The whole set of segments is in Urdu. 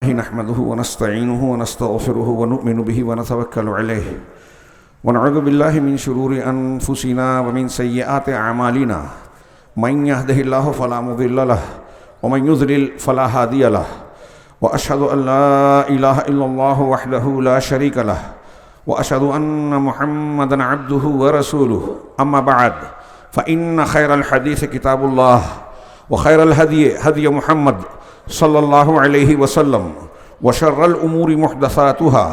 نحمده ونستعينه ونستغفره ونؤمن به ونتوكل عليه ونعوذ بالله من شرور أنفسنا ومن سيئات أعمالنا من يهده الله فلا مضل له ومن يضلل فلا هادي له وأشهد أن لا إله إلا الله وحده لا شريك له وأشهد أن محمدا عبده ورسوله أما بعد فإن خير الحديث كتاب الله وخير الهدي هدي محمد صلی اللہ علیہ وسلم وشر الامور محدثاتها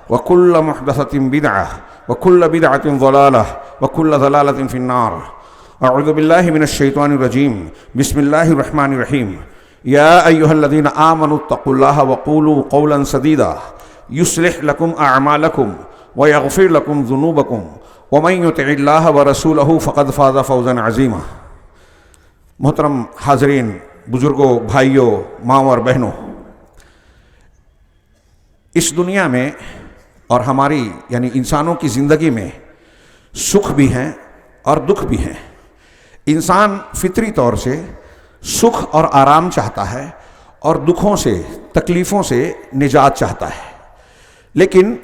وكل محدثة بدعة وكل بدعة ضلالة وكل ضلالة في النار. اعوذ باللہ من الشیطان الرجیم. بسم اللہ الرحمن الرحیم. یا ایہا الذین آمنوا اتقوا اللہ وقولوا قولا سدیدا یصلح لکم اعمالکم ویغفر لکم ذنوبکم ومن یطع اللہ ورسولہ فقد فاز فوزا عظیما. محترم حاضرین، بزرگوں، بھائیوں، ماں اور بہنوں، اس دنیا میں اور ہماری یعنی انسانوں کی زندگی میں سکھ بھی ہیں اور دکھ بھی ہیں. انسان فطری طور سے سکھ اور آرام چاہتا ہے اور دکھوں سے، تکلیفوں سے نجات چاہتا ہے، لیکن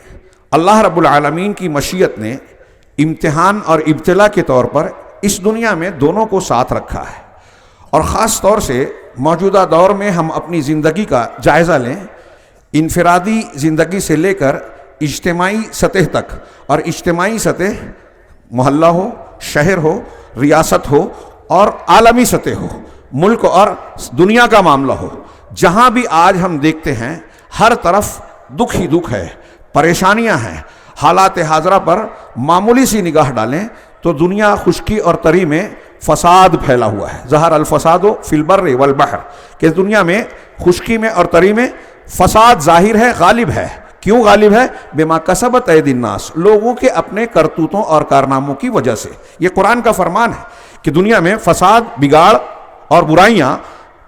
اللہ رب العالمین کی مشیت نے امتحان اور ابتلا کے طور پر اس دنیا میں دونوں کو ساتھ رکھا ہے. اور خاص طور سے موجودہ دور میں ہم اپنی زندگی کا جائزہ لیں، انفرادی زندگی سے لے کر اجتماعی سطح تک، اور اجتماعی سطح محلہ ہو، شہر ہو، ریاست ہو اور عالمی سطح ہو، ملک اور دنیا کا معاملہ ہو، جہاں بھی آج ہم دیکھتے ہیں ہر طرف دکھ ہی دکھ ہے، پریشانیاں ہیں. حالات حاضرہ پر معمولی سی نگاہ ڈالیں تو دنیا خشکی اور تری میں فساد پھیلا ہوا ہے. ظہر الفساد فی البر والبحر، کہ دنیا میں خشکی میں اور تری میں فساد ظاہر ہے، غالب ہے. کیوں غالب ہے؟ بما کسبت ایدی الناس، لوگوں کے اپنے کرتوتوں اور کارناموں کی وجہ سے. یہ قرآن کا فرمان ہے کہ دنیا میں فساد، بگاڑ اور برائیاں،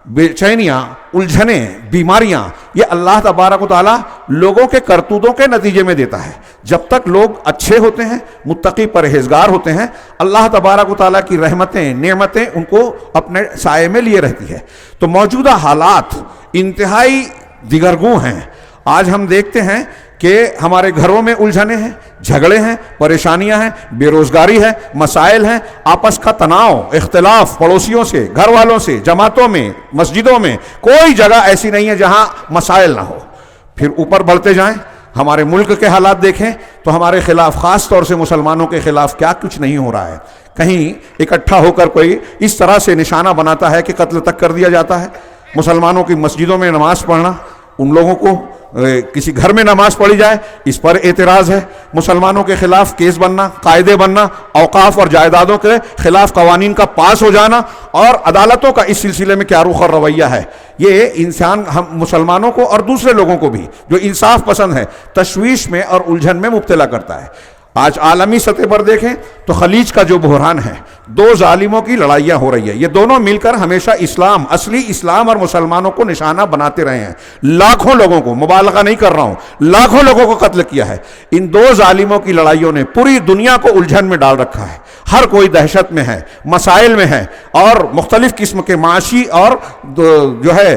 بے چینیاں، الجھنیں، بیماریاں، یہ اللہ تبارک و تعالیٰ لوگوں کے کرتوتوں کے نتیجے میں دیتا ہے. جب تک لوگ اچھے ہوتے ہیں، متقی پرہیزگار ہوتے ہیں، اللہ تبارک و تعالیٰ کی رحمتیں، نعمتیں ان کو اپنے سائے میں لیے رہتی ہے. تو موجودہ حالات انتہائی دیگرگوں ہیں. آج ہم دیکھتے ہیں کہ ہمارے گھروں میں الجھنیں ہیں، جھگڑے ہیں، پریشانیاں ہیں، بے روزگاری ہے، مسائل ہیں، آپس کا تناؤ، اختلاف، پڑوسیوں سے، گھر والوں سے، جماعتوں میں، مسجدوں میں، کوئی جگہ ایسی نہیں ہے جہاں مسائل نہ ہو. پھر اوپر بڑھتے جائیں، ہمارے ملک کے حالات دیکھیں تو ہمارے خلاف، خاص طور سے مسلمانوں کے خلاف کیا کچھ نہیں ہو رہا ہے. کہیں اکٹھا ہو کر کوئی اس طرح سے نشانہ بناتا ہے کہ قتل تک کر دیا جاتا ہے. مسلمانوں کی مسجدوں میں نماز پڑھنا، ان لوگوں کو کسی گھر میں نماز پڑھی جائے اس پر اعتراض ہے. مسلمانوں کے خلاف کیس بننا، قاعدے بننا، اوقاف اور جائیدادوں کے خلاف قوانین کا پاس ہو جانا، اور عدالتوں کا اس سلسلے میں کیا رخ اور رویہ ہے. یہ انسان، ہم مسلمانوں کو اور دوسرے لوگوں کو بھی جو انصاف پسند ہے، تشویش میں اور الجھن میں مبتلا کرتا ہے. آج عالمی سطح پر دیکھیں تو خلیج کا جو بحران ہے، دو ظالموں کی لڑائیاں ہو رہی ہے. یہ دونوں مل کر ہمیشہ اسلام، اصلی اسلام اور مسلمانوں کو نشانہ بناتے رہے ہیں. لاکھوں لوگوں کو، مبالغہ نہیں کر رہا ہوں، لاکھوں لوگوں کو قتل کیا ہے. ان دو ظالموں کی لڑائیوں نے پوری دنیا کو الجھن میں ڈال رکھا ہے. ہر کوئی دہشت میں ہے، مسائل میں ہے، اور مختلف قسم کے معاشی اور جو ہے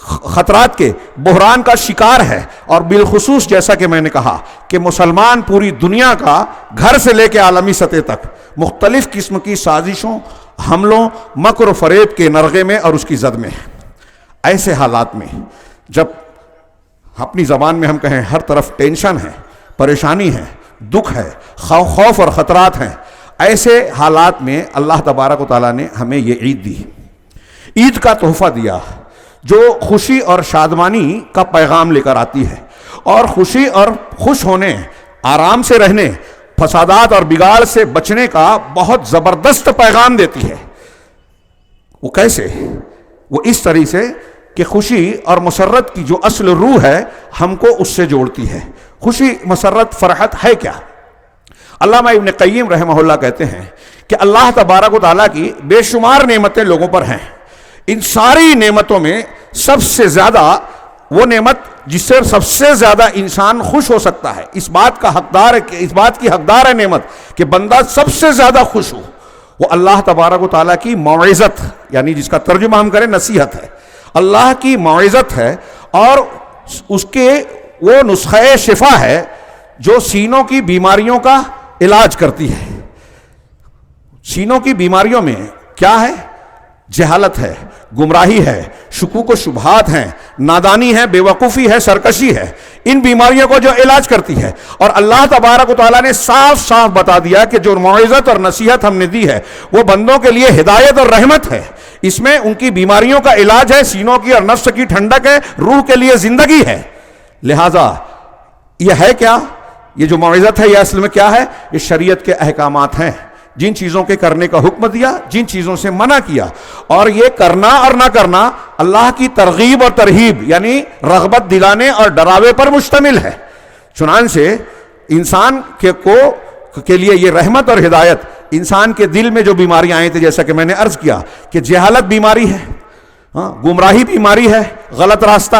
خطرات کے بحران کا شکار ہے. اور بالخصوص جیسا کہ میں نے کہا کہ مسلمان پوری دنیا کا، گھر سے لے کے عالمی سطح تک، مختلف قسم کی سازشوں، حملوں، مکر و فریب کے نرغے میں اور اس کی زد میں ہے. ایسے حالات میں جب اپنی زبان میں ہم کہیں ہر طرف ٹینشن ہے، پریشانی ہے، دکھ ہے، خوف اور خطرات ہیں، ایسے حالات میں اللہ تبارک و تعالیٰ نے ہمیں یہ عید دی، عید کا تحفہ دیا، جو خوشی اور شادمانی کا پیغام لے کر آتی ہے، اور خوشی اور خوش ہونے، آرام سے رہنے، فسادات اور بگاڑ سے بچنے کا بہت زبردست پیغام دیتی ہے. وہ کیسے؟ وہ اس طریقے سے کہ خوشی اور مسرت کی جو اصل روح ہے ہم کو اس سے جوڑتی ہے. خوشی، مسرت، فرحت ہے کیا؟ علامہ ابن قیم رحمہ اللہ کہتے ہیں کہ اللہ تبارک و تعالیٰ کی بے شمار نعمتیں لوگوں پر ہیں. ان ساری نعمتوں میں سب سے زیادہ وہ نعمت جس سے سب سے زیادہ انسان خوش ہو سکتا ہے، اس بات کا حقدار ہے، اس بات کی حقدار ہے نعمت کہ بندہ سب سے زیادہ خوش ہو، وہ اللہ تبارک و تعالیٰ کی موعظت، یعنی جس کا ترجمہ ہم کریں نصیحت ہے. اللہ کی موعظت ہے اور اس کے وہ نسخہ شفا ہے جو سینوں کی بیماریوں کا علاج کرتی ہے. سینوں کی بیماریوں میں کیا ہے؟ جہالت ہے، گمراہی ہے، شکوک و شبہات ہیں، نادانی ہے، بے وقوفی ہے، سرکشی ہے. ان بیماریوں کو جو علاج کرتی ہے. اور اللہ تبارک و تعالیٰ نے صاف صاف بتا دیا کہ جو موعظت اور نصیحت ہم نے دی ہے وہ بندوں کے لیے ہدایت اور رحمت ہے. اس میں ان کی بیماریوں کا علاج ہے، سینوں کی اور نفس کی ٹھنڈک ہے، روح کے لیے زندگی ہے. لہذا یہ ہے کیا؟ یہ جو موعظت ہے یہ اصل میں کیا ہے؟ یہ شریعت کے احکامات ہیں. جن چیزوں کے کرنے کا حکم دیا، جن چیزوں سے منع کیا، اور یہ کرنا اور نہ کرنا اللہ کی ترغیب اور ترہیب یعنی رغبت دلانے اور ڈراوے پر مشتمل ہے. چنانچہ انسان کے لیے یہ رحمت اور ہدایت. انسان کے دل میں جو بیماریاں آئی تھیں جیسا کہ میں نے عرض کیا کہ جہالت بیماری ہے، گمراہی بیماری ہے، غلط راستہ،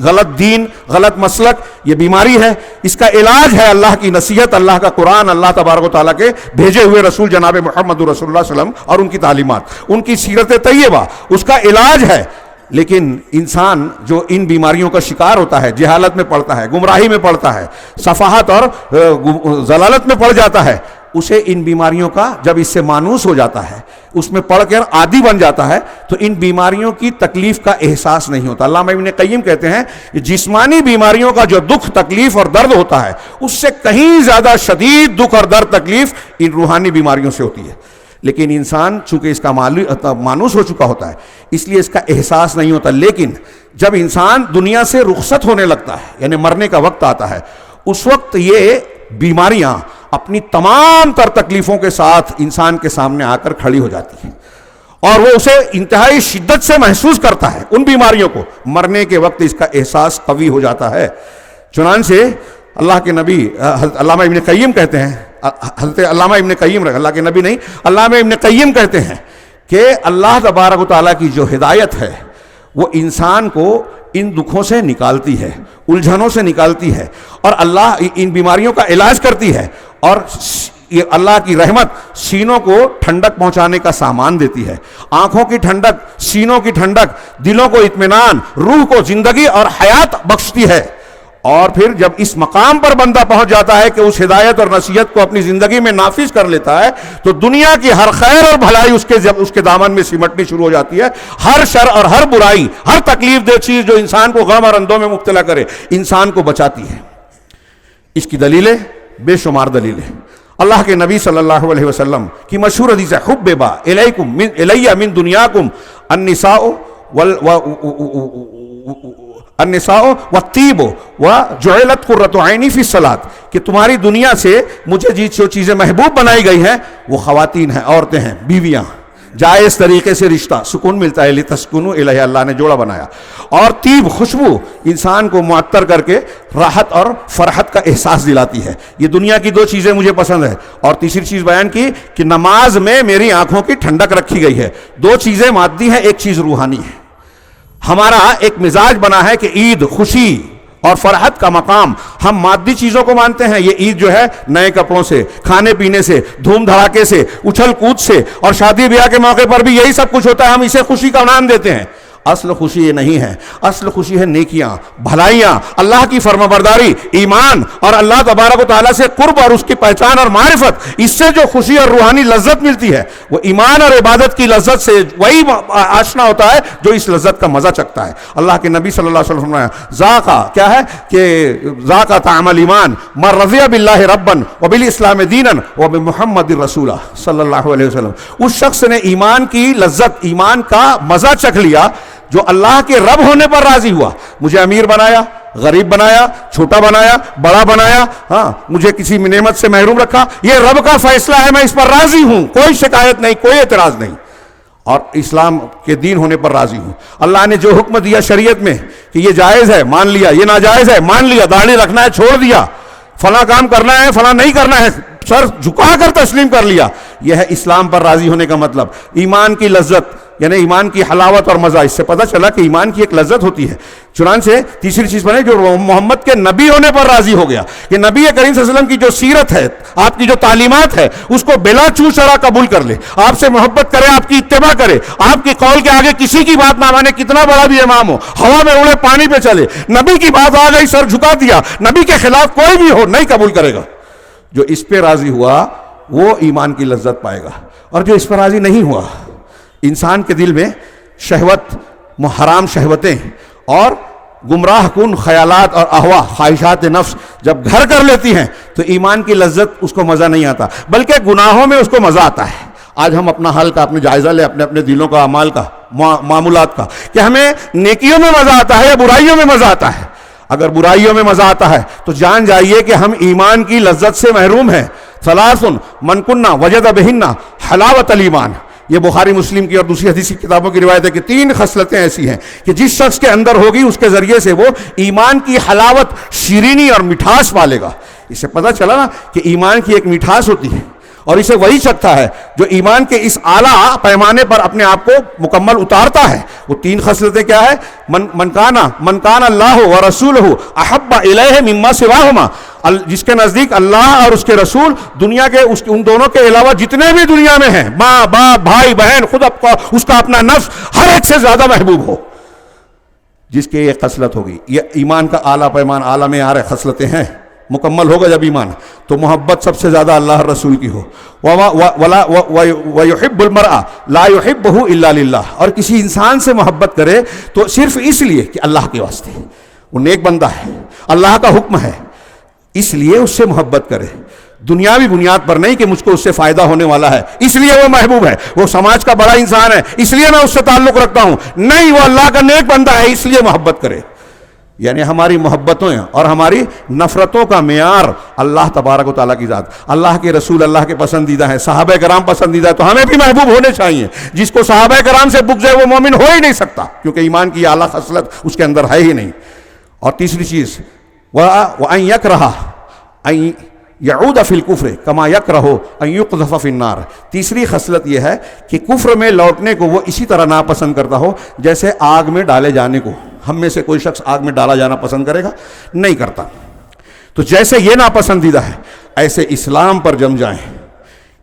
غلط دین، غلط مسلک، یہ بیماری ہے. اس کا علاج ہے اللہ کی نصیحت، اللہ کا قرآن، اللہ تبارک و تعالیٰ کے بھیجے ہوئے رسول جناب محمد رسول اللہ صلی اللہ علیہ وسلم اور ان کی تعلیمات، ان کی سیرت طیبہ، اس کا علاج ہے. لیکن انسان جو ان بیماریوں کا شکار ہوتا ہے، جہالت میں پڑتا ہے، گمراہی میں پڑتا ہے، صفاحت اور ضلالت میں پڑ جاتا ہے، اسے ان بیماریوں کا جب اس سے مانوس ہو جاتا ہے، اس میں پڑھ کر عادی بن جاتا ہے، تو ان بیماریوں کی تکلیف کا احساس نہیں ہوتا. علامہ ابن قیم کہتے ہیں کہ جسمانی بیماریوں کا جو دکھ، تکلیف اور درد ہوتا ہے اس سے کہیں زیادہ شدید دکھ اور درد، تکلیف ان روحانی بیماریوں سے ہوتی ہے. لیکن انسان چونکہ اس کا مانوس ہو چکا ہوتا ہے اس لیے اس کا احساس نہیں ہوتا. لیکن جب انسان دنیا سے رخصت ہونے لگتا ہے یعنی مرنے کا وقت آتا ہے، اس وقت یہ بیماریاں اپنی تمام تر تکلیفوں کے ساتھ انسان کے سامنے آ کر کھڑی ہو جاتی ہیں اور وہ اسے انتہائی شدت سے محسوس کرتا ہے. ان بیماریوں کو مرنے کے وقت اس کا احساس قوی ہو جاتا ہے. چنانچہ اللہ کے نبی علامہ ابن قیم کہتے ہیں، حضرت علامہ ابن قیم، اللہ کے نبی نہیں، علامہ ابن قیم کہتے ہیں کہ اللہ تبارک و تعالیٰ کی جو ہدایت ہے وہ انسان کو ان دکھوں سے نکالتی ہے، الجھنوں سے نکالتی ہے، اور اللہ ان بیماریوں کا علاج کرتی ہے. اور یہ اللہ کی رحمت سینوں کو ٹھنڈک پہنچانے کا سامان دیتی ہے. آنکھوں کی ٹھنڈک، سینوں کی ٹھنڈک، دلوں کو اطمینان، روح کو زندگی اور حیات بخشتی ہے. اور پھر جب اس مقام پر بندہ پہنچ جاتا ہے کہ اس ہدایت اور نصیحت کو اپنی زندگی میں نافذ کر لیتا ہے تو دنیا کی ہر خیر اور بھلائی جب اس کے دامن میں سمٹنی شروع ہو جاتی ہے. ہر شر اور ہر برائی، ہر تکلیف دہ چیز جو انسان کو غم اور اندوں میں مبتلا کرے انسان کو بچاتی ہے. اس کی دلیلیں بے شمار دلیلیں. اللہ کے نبی صلی اللہ علیہ وسلم کی مشہور حدیث ہے، حببا الیکم الی من دنیاکم النساء والطیب وجعلت قرۃ عینی فی الصلاۃ، کہ تمہاری دنیا سے مجھے جو چیزیں محبوب بنائی گئی ہیں وہ خواتین ہیں، عورتیں ہیں، بیویاں. جائز طریقے سے رشتہ، سکون ملتا ہے، لتسکنوا الیہ، اللہ نے جوڑا بنایا. اور طیب، خوشبو، انسان کو معطر کر کے راحت اور فرحت کا احساس دلاتی ہے. یہ دنیا کی دو چیزیں مجھے پسند ہے. اور تیسری چیز بیان کی کہ نماز میں میری آنکھوں کی ٹھنڈک رکھی گئی ہے. دو چیزیں مادی ہیں، ایک چیز روحانی ہے. ہمارا ایک مزاج بنا ہے کہ عید خوشی اور فرحت کا مقام ہم مادی چیزوں کو مانتے ہیں. یہ عید جو ہے نئے کپڑوں سے، کھانے پینے سے، دھوم دھڑاکے سے، اچھل کود سے، اور شادی بیاہ کے موقع پر بھی یہی سب کچھ ہوتا ہے. ہم اسے خوشی کا نام دیتے ہیں. اصل خوشی یہ نہیں ہے. اصل خوشی ہے نیکیاں، بھلائیاں، اللہ کی فرمانبرداری، ایمان اور اللہ تبارک و تعالیٰ سے قرب اور اس کی پہچان اور معرفت. اس سے جو خوشی اور روحانی لذت ملتی ہے وہ ایمان اور عبادت کی لذت سے وہی آشنا ہوتا ہے جو اس لذت کا مزہ چکتا ہے. اللہ کے نبی صلی اللہ علیہ وسلم نے ذاقہ کیا ہے کہ ذاقہ طعم الایمان من رضی باللہ ربا وبالاسلام دینا وبمحمد رسول صلی اللہ علیہ وسلم. اس شخص نے ایمان کی لذت، ایمان کا مزہ چکھ لیا جو اللہ کے رب ہونے پر راضی ہوا. مجھے امیر بنایا، غریب بنایا، چھوٹا بنایا، بڑا بنایا، ہاں مجھے کسی نعمت سے محروم رکھا، یہ رب کا فیصلہ ہے، میں اس پر راضی ہوں، کوئی شکایت نہیں، کوئی اعتراض نہیں. اور اسلام کے دین ہونے پر راضی ہوں. اللہ نے جو حکم دیا شریعت میں کہ یہ جائز ہے مان لیا، یہ ناجائز ہے مان لیا، داڑھی رکھنا ہے چھوڑ دیا، فلاں کام کرنا ہے فلاں نہیں کرنا ہے سر جھکا کر تسلیم کر لیا. یہ ہے اسلام پر راضی ہونے کا مطلب. ایمان کی لذت یعنی ایمان کی حلاوت اور مزہ. اس سے پتہ چلا کہ ایمان کی ایک لذت ہوتی ہے. چنانچہ تیسری چیز بنے جو محمد کے نبی ہونے پر راضی ہو گیا, کہ نبی کریم صلی اللہ علیہ وسلم کی جو سیرت ہے, آپ کی جو تعلیمات ہے, اس کو بلا چو چرا قبول کر لے, آپ سے محبت کرے, آپ کی اتباع کرے, آپ کی قول کے آگے کسی کی بات نہ مانے, کتنا بڑا بھی امام ہو, ہوا میں اڑے پانی پہ چلے, نبی کی بات آ گئی سر جھکا دیا, نبی کے خلاف کوئی بھی ہو نہیں قبول کرے گا. جو اس پہ راضی ہوا وہ ایمان کی لذت پائے گا. اور جو اس پر راضی نہیں ہوا, انسان کے دل میں شہوت, حرام شہوتیں اور گمراہ کن خیالات اور احوا خواہشات نفس جب گھر کر لیتی ہیں تو ایمان کی لذت اس کو مزہ نہیں آتا, بلکہ گناہوں میں اس کو مزہ آتا ہے. آج ہم اپنا حال کا اپنے جائزہ لیں, اپنے اپنے دلوں کا, اعمال کا, معمولات کا, کہ ہمیں نیکیوں میں مزہ آتا ہے یا برائیوں میں مزہ آتا ہے. اگر برائیوں میں مزہ آتا ہے تو جان جائیے کہ ہم ایمان کی لذت سے محروم ہیں. ثلاث من کنہ وجد بہن حلاوت الایمان, یہ بخاری مسلم کی اور دوسری حدیث کی کتابوں کی روایت ہے کہ 3 خصلتیں ایسی ہیں کہ جس شخص کے اندر ہوگی اس کے ذریعے سے وہ ایمان کی حلاوت, شیرینی اور مٹھاس پالے گا. اس سے پتہ چلا نا کہ ایمان کی ایک مٹھاس ہوتی ہے, اور اسے وہی سکتا ہے جو ایمان کے اس اعلیٰ پیمانے پر اپنے آپ کو مکمل اتارتا ہے. وہ 3 خصلتیں کیا ہے؟ من کان اللہ و رسولہ احب الیہ مما سواہما, جس کے نزدیک اللہ اور اس کے رسول دنیا کے ان دونوں کے علاوہ جتنے بھی دنیا میں ہیں, ماں باپ بھائی بہن, خود اس کا اپنا نفس, ہر ایک سے زیادہ محبوب ہو. جس کے یہ خصلت ہوگی, یہ ایمان کا اعلیٰ پیمان, اعلیٰ معیار خصلتیں ہیں. مکمل ہوگا جب ایمان, تو محبت سب سے زیادہ اللہ رسول کی ہو. وَيُحِبُّ الْمَرْءَ لَا يُحِبُّهُ إِلَّا لِلَّهِ, اور کسی انسان سے محبت کرے تو صرف اس لیے کہ اللہ کے واسطے, وہ نیک بندہ ہے, اللہ کا حکم ہے, اس لیے اس سے محبت کرے. دنیاوی بنیاد پر نہیں کہ مجھ کو اس سے فائدہ ہونے والا ہے اس لیے وہ محبوب ہے, وہ سماج کا بڑا انسان ہے اس لیے میں اس سے تعلق رکھتا ہوں, نہیں, وہ اللہ کا نیک بندہ ہے اس لیے محبت کرے. یعنی ہماری محبتوں اور ہماری نفرتوں کا معیار اللہ تبارک و تعالیٰ کی ذات, اللہ کے رسول اللہ کے پسندیدہ ہیں, صحابہ کرام پسندیدہ ہے, تو ہمیں بھی محبوب ہونے چاہیے. جس کو صحابہ کرام سے بغض ہے وہ مومن ہو ہی نہیں سکتا, کیونکہ ایمان کی اعلیٰ خصلت اس کے اندر ہے ہی نہیں. اور تیسری چیز, وَأَن يَكْرَهَ أَن يَعُودَ فِي الْكُفْرِ كَمَا يَكْرَهُ أَن يُقْذَفَ فِي النَّارِ. تیسری خصلت یہ ہے کہ کفر میں لوٹنے کو وہ اسی طرح ناپسند کرتا ہو جیسے آگ میں ڈالے جانے کو. ہم میں سے کوئی شخص آگ میں ڈالا جانا پسند کرے گا؟ نہیں کرتا. تو جیسے یہ ناپسندیدہ ہے ایسے اسلام پر جم جائیں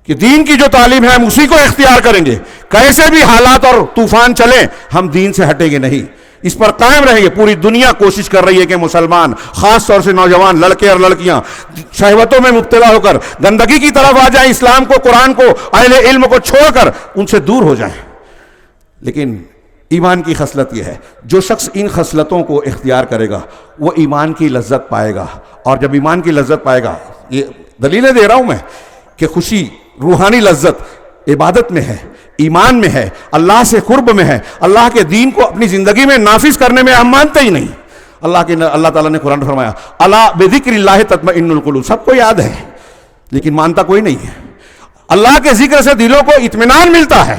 کہ دین کی جو تعلیم ہے ہم اسی کو اختیار کریں گے, کیسے بھی حالات اور طوفان چلیں ہم دین سے ہٹیں گے نہیں, اس پر قائم رہیں گے. پوری دنیا کوشش کر رہی ہے کہ مسلمان, خاص طور سے نوجوان لڑکے اور لڑکیاں, شہوتوں میں مبتلا ہو کر گندگی کی طرف آ جائیں, اسلام کو, قرآن کو, اہل علم کو چھوڑ کر ان سے دور ہو جائیں. لیکن ایمان کی خصلت یہ ہے, جو شخص ان خصلتوں کو اختیار کرے گا وہ ایمان کی لذت پائے گا. اور جب ایمان کی لذت پائے گا, یہ دلیلیں دے رہا ہوں میں کہ خوشی, روحانی لذت عبادت میں ہے, ایمان میں ہے, اللہ سے قرب میں ہے. اللہ کے دین کو اپنی زندگی میں نافذ کرنے میں ہم مانتے ہی نہیں. اللہ تعالیٰ نے قرآن فرمایا الا بذکر اللہ تطمئن القلوب, سب کو یاد ہے لیکن مانتا کوئی نہیں ہے. اللہ کے ذکر سے دلوں کو اطمینان ملتا ہے.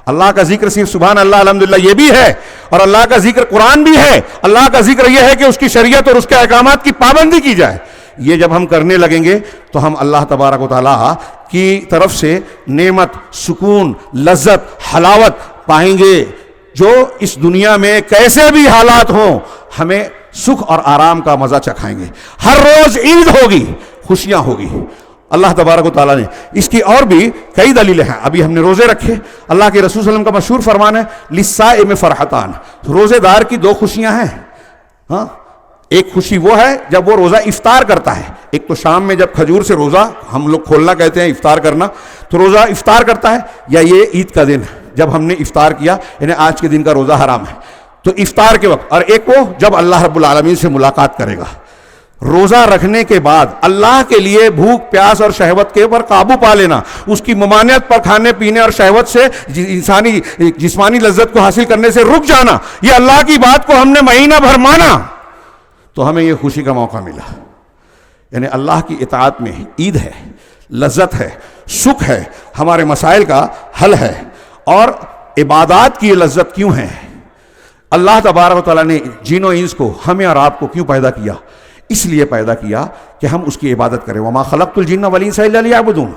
اللہ کا ذکر صرف سبحان اللہ الحمدللہ یہ بھی ہے, اور اللہ کا ذکر قرآن بھی ہے. اللہ کا ذکر یہ ہے کہ اس کی شریعت اور اس کے احکامات کی پابندی کی جائے. یہ جب ہم کرنے لگیں گے تو ہم اللہ تبارک و تعالیٰ کی طرف سے نعمت, سکون, لذت, حلاوت پائیں گے جو اس دنیا میں کیسے بھی حالات ہوں ہمیں سکھ اور آرام کا مزہ چکھائیں گے. ہر روز عید ہوگی, خوشیاں ہوگی. اللہ تبارک و تعالیٰ نے اس کی اور بھی کئی دلیلیں ہیں. ابھی ہم نے روزے رکھے, اللہ کے رسول صلی اللہ علیہ وسلم کا مشہور فرمان ہے للصائم فرحتان, روزے دار کی 2 خوشیاں ہیں. ہاں, ایک خوشی وہ ہے جب وہ روزہ افطار کرتا ہے. ایک تو شام میں جب کھجور سے روزہ ہم لوگ کھولنا کہتے ہیں, افطار کرنا, تو روزہ افطار کرتا ہے. یا یہ عید کا دن جب ہم نے افطار کیا, یعنی آج کے دن کا روزہ حرام ہے تو افطار کے وقت. اور ایک وہ جب اللہ رب العالمین سے ملاقات کرے گا. روزہ رکھنے کے بعد اللہ کے لیے بھوک پیاس اور شہوت کے اوپر قابو پا لینا, اس کی ممانعت پر کھانے پینے اور شہوت سے انسانی جسمانی لذت کو حاصل کرنے سے رک جانا, یہ اللہ کی بات کو ہم نے مہینہ بھر مانا تو ہمیں یہ خوشی کا موقع ملا. یعنی اللہ کی اطاعت میں عید ہے, لذت ہے, سکھ ہے, ہمارے مسائل کا حل ہے. اور عبادات کی یہ لذت کیوں ہے؟ اللہ تبارک و تعالیٰ نے جن و انس کو, ہمیں اور آپ کو کیوں پیدا کیا؟ اس لیے پیدا کیا کہ ہم اس کی عبادت کریں. وما خلقت الجن والانس الا لیعبدون.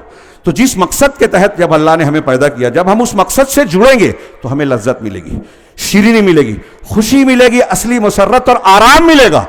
تو جس مقصد کے تحت جب اللہ نے ہمیں پیدا کیا، جب ہم اس مقصد سے جڑیں گے تو ہمیں لذت ملے گی، شیرینی ملے گی، خوشی ملے گی، اصلی مسرت اور آرام ملے گا۔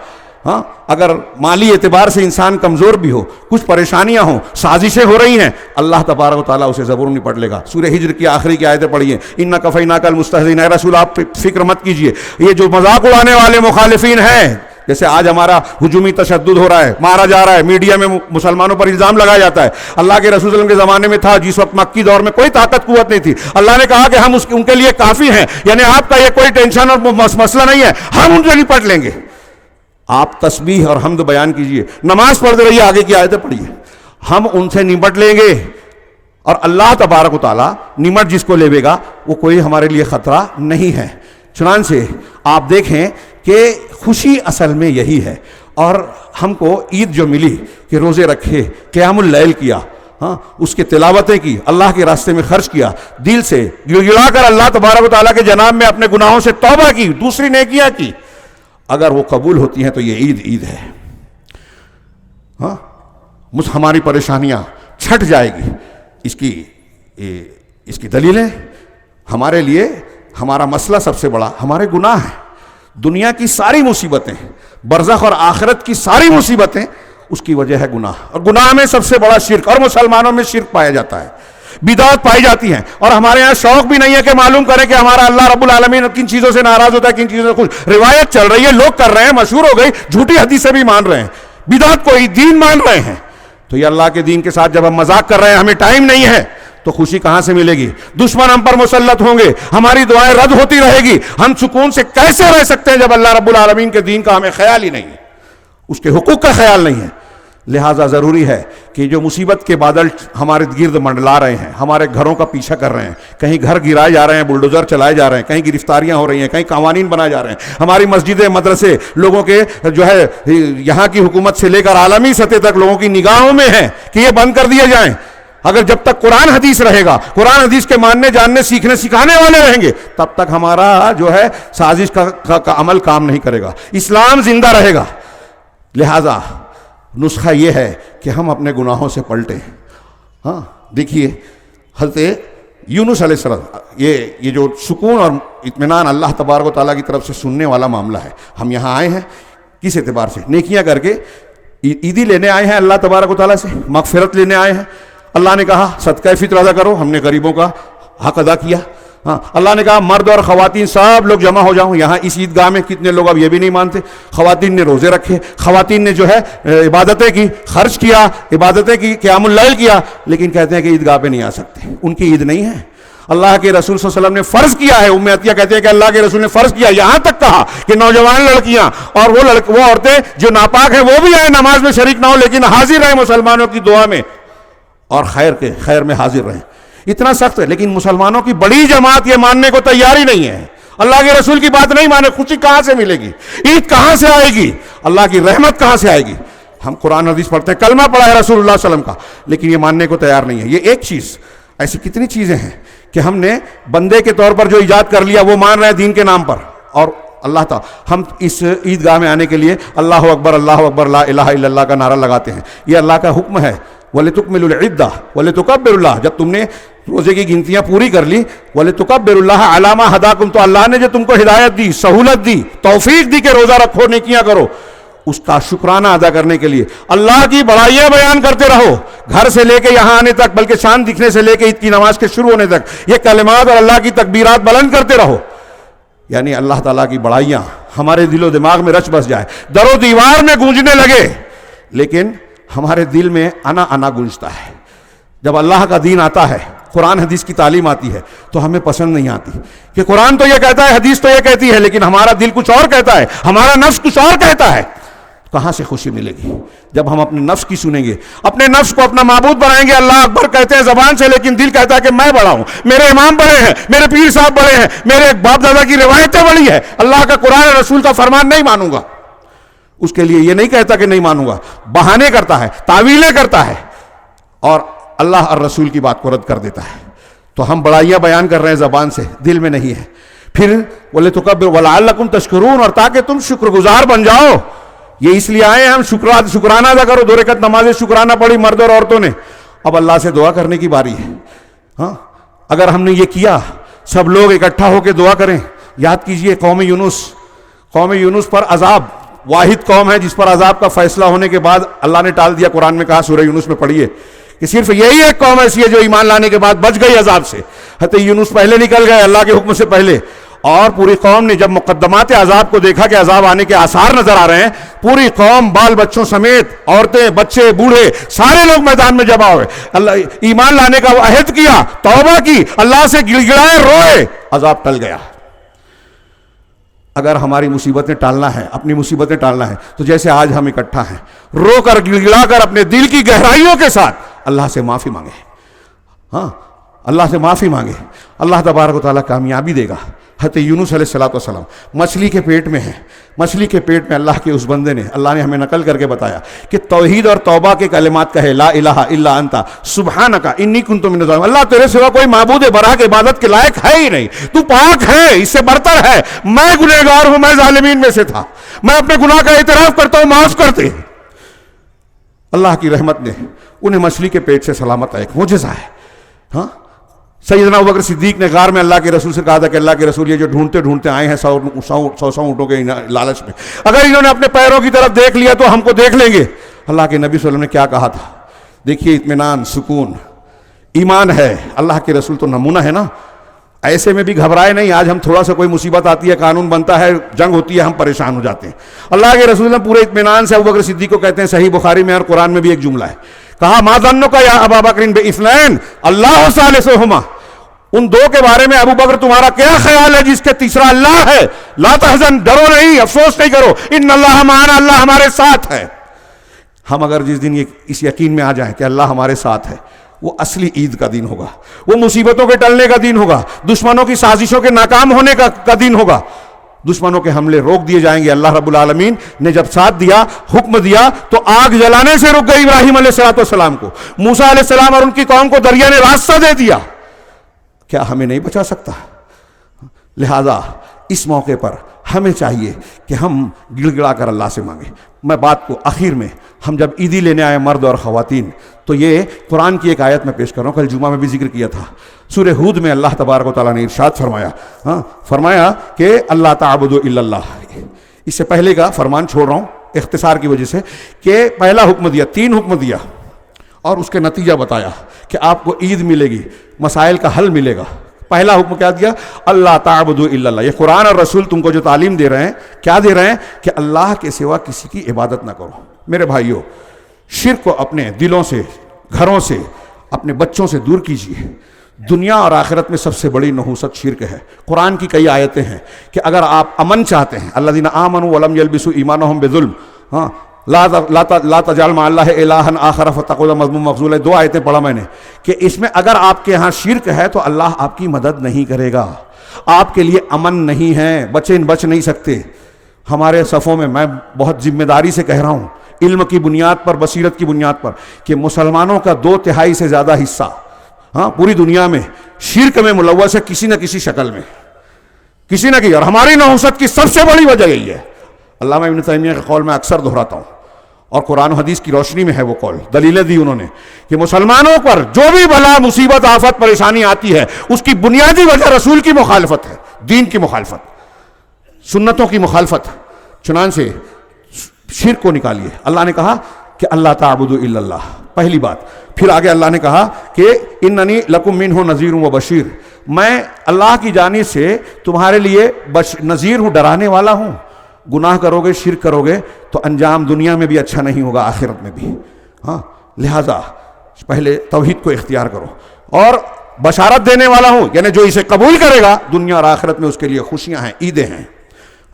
ہاں، اگر مالی اعتبار سے انسان کمزور بھی ہو، کچھ پریشانیاں ہوں، سازشیں ہو رہی ہیں، اللہ تبارک و تعالیٰ اسے ضرور نپٹ لے گا۔ سورہ ہجر کی آخری کی آیتیں پڑھیے، اِنَّا کَفَیْنَاکَ الْمُسْتَہْزِئِینَ، اے رسول آپ فکر مت کیجئے، یہ جو مذاق اڑانے والے مخالفین ہیں، جیسے آج ہمارا ہجومی تشدد ہو رہا ہے، مارا جا رہا ہے، میڈیا میں مسلمانوں پر الزام لگایا جاتا ہے۔ اللہ کے رسول صلی اللہ علیہ وسلم کے زمانے میں تھا، جس وقت مکی دور میں کوئی طاقت قوت نہیں تھی، اللہ نے کہا کہ ہم ان کے لیے کافی ہیں، یعنی آپ کا یہ کوئی ٹینشن اور مسئلہ نہیں ہے، ہم ان سے نپٹ لیں گے۔ آپ تسبیح اور حمد بیان کیجئے، نماز پڑھتے رہیے، آگے کی آیتیں پڑھیے، ہم ان سے نمٹ لیں گے، اور اللہ تبارک و تعالیٰ نمٹ جس کو لے گا وہ کوئی ہمارے لیے خطرہ نہیں ہے۔ چنانچہ آپ دیکھیں کہ خوشی اصل میں یہی ہے، اور ہم کو عید جو ملی کہ روزے رکھے، قیام اللیل کیا، ہاں اس کے تلاوتیں کی، اللہ کے راستے میں خرچ کیا، دل سے گڑگڑا کر اللہ تبارک و تعالیٰ کے جناب میں اپنے گناہوں سے توبہ کی، دوسری نیکیاں کی، اگر وہ قبول ہوتی ہیں تو یہ عید ہے۔ ہاں ہماری پریشانیاں چھٹ جائے گی۔ اس کی دلیلیں ہمارے لیے، ہمارا مسئلہ سب سے بڑا ہمارے گناہ ہیں۔ دنیا کی ساری مصیبتیں، برزخ اور آخرت کی ساری مصیبتیں، اس کی وجہ ہے گناہ، اور گناہ میں سب سے بڑا شرک، اور مسلمانوں میں شرک پایا جاتا ہے، بدعت پائی جاتی ہیں، اور ہمارے ہاں شوق بھی نہیں ہے کہ معلوم کریں کہ ہمارا اللہ رب العالمین کن چیزوں سے ناراض ہوتا ہے، کن چیزوں سے خوش۔ روایت چل رہی ہے، لوگ کر رہے ہیں، مشہور ہو گئی، جھوٹی حدیثیں بھی مان رہے ہیں، بدعت کو ہی دین مان رہے ہیں۔ تو یہ اللہ کے دین کے ساتھ جب ہم مذاق کر رہے ہیں، ہمیں ٹائم نہیں ہے، تو خوشی کہاں سے ملے گی؟ دشمن ہم پر مسلط ہوں گے، ہماری دعائیں رد ہوتی رہے گی، ہم سکون سے کیسے رہ سکتے ہیں جب اللہ رب العالمین کے دین کا ہمیں خیال ہی نہیں ہے، اس کے حقوق کا خیال نہیں ہے۔ لہٰذا ضروری ہے کہ جو مصیبت کے بادل ہمارے گرد منڈلا رہے ہیں، ہمارے گھروں کا پیچھا کر رہے ہیں، کہیں گھر گرائے جا رہے ہیں، بلڈوزر چلائے جا رہے ہیں، کہیں گرفتاریاں ہو رہی ہیں، کہیں قوانین بنائے جا رہے ہیں، ہماری مسجدیں، مدرسے لوگوں کے جو ہے یہاں کی حکومت سے لے کر عالمی سطح تک لوگوں کی نگاہوں میں ہے کہ یہ بند کر دیے جائیں۔ اگر جب تک قرآن حدیث رہے گا، قرآن حدیث کے ماننے، جاننے، سیکھنے، سکھانے والے رہیں گے، تب تک ہمارا جو ہے سازش کا عمل کام نہیں کرے گا، اسلام زندہ رہے گا۔ لہٰذا نسخہ یہ ہے کہ ہم اپنے گناہوں سے پلٹیں۔ ہاں دیکھیے حضرت یونس علیہ السلام، یہ جو سکون اور اطمینان اللہ تبارک و تعالیٰ کی طرف سے سننے والا معاملہ ہے، ہم یہاں آئے ہیں کس اعتبار سے؟ نیکیاں کر کے عیدی لینے آئے ہیں اللہ تبارک و تعالیٰ سے، مغفرت لینے آئے ہیں۔ اللہ نے کہا صدقہ فطر ادا کرو، ہم نے غریبوں کا حق ادا کیا۔ ہاں اللہ نے کہا مرد اور خواتین سب لوگ جمع ہو جاؤں۔ یہاں اس عیدگاہ میں کتنے لوگ اب یہ بھی نہیں مانتے، خواتین نے روزے رکھے، خواتین نے جو ہے عبادتیں کی، خرچ کیا، عبادتیں کی، قیام اللیل کیا، لیکن کہتے ہیں کہ عیدگاہ پہ نہیں آ سکتے، ان کی عید نہیں ہے۔ اللہ کے رسول صلی اللہ علیہ وسلم نے فرض کیا ہے، ام عطیہ کہتے ہیں کہ اللہ کے رسول نے فرض کیا، یہاں تک کہا کہ نوجوان لڑکیاں اور وہ عورتیں جو ناپاک ہیں وہ بھی آئیں، نماز میں شریک نہ ہو لیکن حاضر رہیں مسلمانوں کی دعا میں اور خیر میں حاضر رہیں۔ اتنا سخت ہے، لیکن مسلمانوں کی بڑی جماعت یہ ماننے کو تیار ہی نہیں ہے، اللہ کے رسول کی بات نہیں مانے۔ خوشی کہاں سے ملے گی؟ عید کہاں سے آئے گی؟ اللہ کی رحمت کہاں سے آئے گی؟ ہم قرآن حدیث پڑھتے ہیں، کلمہ پڑھا ہے رسول اللہ صلی اللہ علیہ وسلم کا، لیکن یہ ماننے کو تیار نہیں ہے۔ یہ ایک چیز، ایسی کتنی چیزیں ہیں کہ ہم نے بندے کے طور پر جو ایجاد کر لیا وہ مان رہے ہیں دین کے نام پر، اور اللہ تعالیٰ ہم اس عیدگاہ میں آنے کے لیے اللہ اکبر لا الہ الا اللہ کا نعرہ لگاتے ہیں۔ یہ اللہ کا حکم ہے، وَلِتُكْمِلُوا الْعِدَّةَ وَلِتُكَبِّرُوا اللَّهَ، جب تم نے روزے کی گنتیاں پوری کر لی، وَلِتُكَبِّرُوا اللَّهَ عَلَىٰ مَا هَدَاكُمْ، تو اللہ نے جو تم کو ہدایت دی، سہولت دی، توفیق دی کہ روزہ رکھو، نیکیاں کرو، اس کا شکرانہ ادا کرنے کے لیے اللہ کی بڑائیاں بیان کرتے رہو، گھر سے لے کے یہاں آنے تک، بلکہ چاند دکھنے سے لے کے عید کی نماز کے شروع ہونے تک یہ کلمات اور اللہ کی تکبیرات بلند کرتے رہو، یعنی اللہ تعالیٰ کی بڑائیاں ہمارے دل و دماغ میں رچ بس جائے، در و دیوار میں گونجنے لگے، لیکن ہمارے دل میں انا گونجتا ہے۔ جب اللہ کا دین آتا ہے، قرآن حدیث کی تعلیم آتی ہے تو ہمیں پسند نہیں آتی کہ قرآن تو یہ کہتا ہے، حدیث تو یہ کہتی ہے، لیکن ہمارا دل کچھ اور کہتا ہے، ہمارا نفس کچھ اور کہتا ہے۔ کہاں سے خوشی ملے گی؟ جب ہم اپنے نفس کی سنیں گے، اپنے نفس کو اپنا معبود بنائیں گے۔ اللہ اکبر کہتے ہیں زبان سے، لیکن دل کہتا ہے کہ میں بڑا ہوں، میرے امام بڑے ہیں، میرے پیر صاحب بڑے ہیں، میرے باپ دادا کی روایتیں بڑی ہیں، اللہ کا قرآن رسول کا فرمان نہیں مانوں گا۔ اس کے لیے یہ نہیں کہتا کہ نہیں مانوں گا، بہانے کرتا ہے، تعویلیں کرتا ہے، اور اللہ اور رسول کی بات کو رد کر دیتا ہے۔ تو ہم بڑائیاں بیان کر رہے ہیں زبان سے، دل میں نہیں ہے۔ پھر وَلِتُكَبِّرُوا وَلَعَلَّكُمْ تَشْكُرُونَ، اور تاکہ تم شکر گزار بن جاؤ۔ یہ اس لیے آئے ہیں ہم شکرانہ ادا کرو، 2 رکعت نماز شکرانہ پڑھی مرد اور عورتوں نے، اب اللہ سے دعا کرنے کی باری ہے. ہاں اگر ہم نے یہ کیا, سب لوگ اکٹھا ہو کے دعا کریں. یاد کیجئے قوم یونس پر عذاب, واحد قوم ہے جس پر عذاب کا فیصلہ ہونے کے بعد اللہ نے ٹال دیا. قرآن میں کہا سورہ یونس میں پڑھیے کہ صرف یہی ایک قوم ایسی ہے جو ایمان لانے کے بعد بچ گئی عذاب سے. حتیٰ یونس پہلے نکل گئے اللہ کے حکم سے پہلے, اور پوری قوم نے جب مقدمات عذاب کو دیکھا کہ عذاب آنے کے آثار نظر آ رہے ہیں, پوری قوم بال بچوں سمیت, عورتیں بچے بوڑھے سارے لوگ میدان میں جمع ہوئے. اللہ ایمان لانے کا عہد کیا, توبہ کی, اللہ سے گڑ گڑائے, روئے, عذاب ٹل گیا. اگر ہماری مصیبتیں ٹالنا ہے, اپنی مصیبتیں ٹالنا ہے, تو جیسے آج ہم اکٹھا ہیں, رو کر گڑ گڑا کر اپنے دل کی گہرائیوں کے ساتھ اللہ سے معافی مانگے. ہاں اللہ سے معافی مانگے, اللہ تبارک و تعالیٰ کامیابی دے گا. حضرت یونس علیہ السلام مچھلی کے پیٹ میں ہیں, مچھلی کے پیٹ میں اللہ کے اس بندے نے, اللہ نے ہمیں نقل کر کے بتایا کہ توحید اور توبہ کے کلمات کہے, لا الہ الا انت سبحانک انی کنت من الظالمین. اللہ تیرے سوا کوئی معبود برحق عبادت کے لائق ہے ہی نہیں, تو پاک ہے, اس سے برتر ہے, میں گنہگار ہوں, میں ظالمین میں سے تھا, میں اپنے گناہ کا اعتراف کرتا ہوں, معاف کرتے. اللہ کی رحمت نے انہیں مچھلی کے پیٹ سے سلامت, ایک معجزہ ہے. ہاں سیدنا ابوبکر صدیق نے غار میں اللہ کے رسول سے کہا تھا کہ اللہ کے رسول, یہ جو ڈھونڈتے ڈھونڈتے آئے ہیں 100 اونٹوں کے لالچ میں, اگر انہوں نے اپنے پیروں کی طرف دیکھ لیا تو ہم کو دیکھ لیں گے. اللہ کے نبی صلی اللہ علیہ وسلم نے کیا کہا تھا؟ دیکھیے اطمینان, سکون, ایمان ہے. اللہ کے رسول تو نمونہ ہے نا, ایسے میں بھی گھبرائے نہیں. آج ہم تھوڑا سا کوئی مصیبت آتی ہے, قانون بنتا ہے, جنگ ہوتی ہے, ہم پریشان ہو جاتے ہیں. اللہ کے رسول پورے اطمینان سے ابوبکر صدیق کو کہتے ہیں, صحیح بخاری میں اور قرآن میں بھی ایک جملہ ہے, کہا ما ظنک یا ابا بکر باثنین اللہ ثالثہما. ان دو کے بارے میں ابو بکر تمہارا کیا خیال ہے جس کے تیسرا اللہ ہے؟ لا تحزن, ڈرو نہیں, افسوس نہیں کرو, ان اللہ معنا, اللہ ہمارے ساتھ ہے. ہم اگر جس دن اس یقین میں آ جائیں کہ اللہ ہمارے ساتھ ہے, وہ اصلی عید کا دن ہوگا, وہ مصیبتوں کے ٹلنے کا دن ہوگا, دشمنوں کی سازشوں کے ناکام ہونے کا دن ہوگا, دشمنوں کے حملے روک دیے جائیں گے. اللہ رب العالمین نے جب ساتھ دیا, حکم دیا, تو آگ جلانے سے رک گئی ابراہیم علیہ السلام کو. موسیٰ علیہ السلام اور ان کی قوم کو دریا نے راستہ دے دیا. کیا ہمیں نہیں بچا سکتا؟ لہذا اس موقع پر ہمیں چاہیے کہ ہم گڑ گڑا کر اللہ سے مانگیں. میں بات کو آخر میں, ہم جب عیدی لینے آئے مرد اور خواتین, تو یہ قرآن کی ایک آیت میں پیش کر رہا ہوں, کل جمعہ میں بھی ذکر کیا تھا. سورہ ہود میں اللہ تبارک و تعالیٰ نے ارشاد فرمایا, فرمایا کہ اللہ تعبدوا الا اللہ. اس سے پہلے کا فرمان چھوڑ رہا ہوں اختصار کی وجہ سے, کہ پہلا حکم دیا, 3 حکم دیا, اور اس کے نتیجہ بتایا کہ آپ کو عید ملے گی, مسائل کا حل ملے گا. پہلا حکم کیا دیا؟ اللہ تعبدوا الا اللہ. یہ قرآن اور رسول تم کو جو تعلیم دے رہے ہیں, کیا دے رہے ہیں؟ کہ اللہ کے سوا کسی کی عبادت نہ کرو. میرے بھائیوں, شرک کو اپنے دلوں سے, گھروں سے, اپنے بچوں سے دور کیجیے. دنیا اور آخرت میں سب سے بڑی نحوست شرک ہے. قرآن کی کئی آیتیں ہیں کہ اگر آپ امن چاہتے ہیں, الذین آمنوا ولم یلبسوا ایمانہم بظلم, لا تجعل مع اللہ الہا آخر فتقعد مذموما مخذولا. 2 آیتیں پڑھا میں نے کہ اس میں اگر آپ کے ہاں شرک ہے تو اللہ آپ کی مدد نہیں کرے گا, آپ کے لیے امن نہیں ہے, بچ نہیں سکتے. ہمارے صفوں میں بہت ذمہ داری سے کہہ رہا ہوں, علم کی بنیاد پر, بصیرت کی بنیاد پر, کہ مسلمانوں کا 2/3 سے زیادہ حصہ پوری دنیا میں شرک میں ملوث ہے کسی نہ کسی شکل میں, کسی نہ کسی. اور ہماری نحوست کی سب سے بڑی وجہ یہی ہے. علامہ ابن تیمیہ کا قول میں اکثر دہراتا ہوں, اور قرآن و حدیث کی روشنی میں ہے وہ قول, دلیلیں دی انہوں نے کہ مسلمانوں پر جو بھی بلا, مصیبت, آفت, پریشانی آتی ہے, اس کی بنیادی وجہ رسول کی مخالفت ہے, دین کی مخالفت, سنتوں کی مخالفت. چنانچہ شرک کو نکالیے. اللہ نے کہا کہ اللہ تعبدوا الا اللہ, پہلی بات. پھر آگے اللہ نے کہا کہ اننی لکم منہ نذیر و بشیر, میں اللہ کی جانب سے تمہارے لیے نذیر ہوں, ڈرانے والا ہوں. گناہ کرو گے, شرک کرو گے تو انجام دنیا میں بھی اچھا نہیں ہوگا, آخرت میں بھی. لہذا پہلے توحید کو اختیار کرو, اور بشارت دینے والا ہوں, یعنی جو اسے قبول کرے گا دنیا اور آخرت میں اس کے لیے خوشیاں ہیں, عیدیں ہیں.